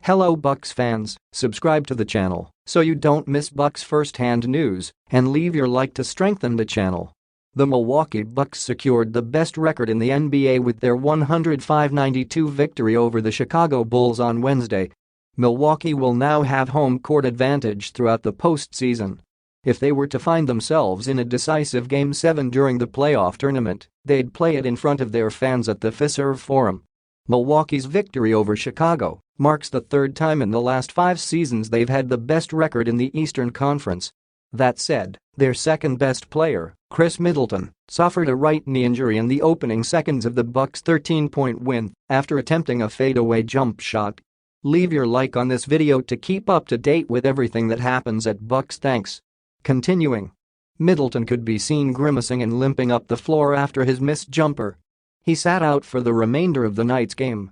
Hello Bucks fans, subscribe to the channel so you don't miss Bucks first-hand news and leave your like to strengthen the channel. The Milwaukee Bucks secured the best record in the NBA with their 105-92 victory over the Chicago Bulls on Wednesday. Milwaukee will now have home court advantage throughout the postseason. If they were to find themselves in a decisive Game 7 during the playoff tournament, they'd play it in front of their fans at the Fiserv Forum. Milwaukee's victory over Chicago marks the third time in the last 5 seasons they've had the best record in the Eastern Conference. That said, their second-best player, Khris Middleton, suffered a right knee injury in the opening seconds of the Bucks' 13-point win after attempting a fadeaway jump shot. Leave your like on this video to keep up to date with everything that happens at Bucks. Thanks. Continuing. Middleton could be seen grimacing and limping up the floor after his missed jumper. He sat out for the remainder of the night's game.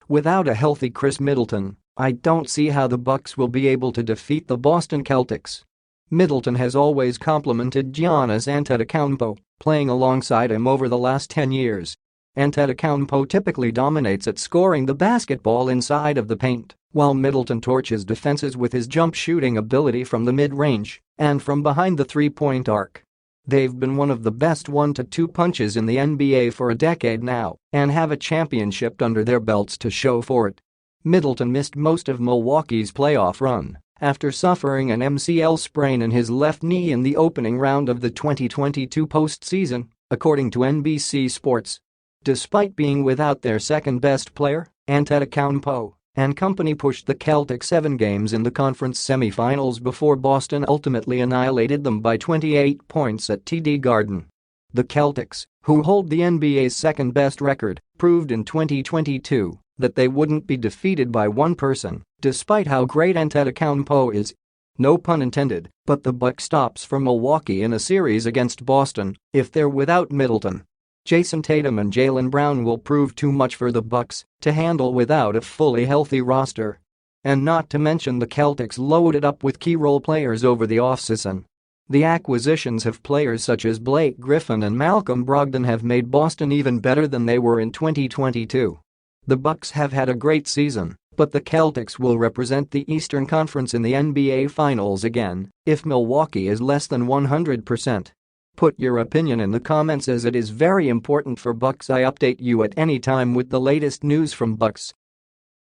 Without a healthy Khris Middleton, I don't see how the Bucks will be able to defeat the Boston Celtics. Middleton has always complimented Giannis Antetokounmpo, playing alongside him over the last 10 years. Antetokounmpo typically dominates at scoring the basketball inside of the paint, while Middleton torches defenses with his jump shooting ability from the mid-range and from behind the three-point arc. They've been one of the best 1-2 punches in the NBA for a decade now and have a championship under their belts to show for it. Middleton missed most of Milwaukee's playoff run after suffering an MCL sprain in his left knee in the opening round of the 2022 postseason, according to NBC Sports. Despite being without their second-best player, Antetokounmpo and company pushed the Celtics 7 games in the conference semifinals before Boston ultimately annihilated them by 28 points at TD Garden. The Celtics, who hold the NBA's second-best record, proved in 2022 that they wouldn't be defeated by one person, despite how great Antetokounmpo is. No pun intended, but the buck stops for Milwaukee in a series against Boston if they're without Middleton. Jason Tatum and Jaylen Brown will prove too much for the Bucks to handle without a fully healthy roster. And not to mention the Celtics loaded up with key role players over the offseason. The acquisitions of players such as Blake Griffin and Malcolm Brogdon have made Boston even better than they were in 2022. The Bucks have had a great season, but the Celtics will represent the Eastern Conference in the NBA Finals again if Milwaukee is less than 100%. Put your opinion in the comments as it is very important for Bucks. I update you at any time with the latest news from Bucks.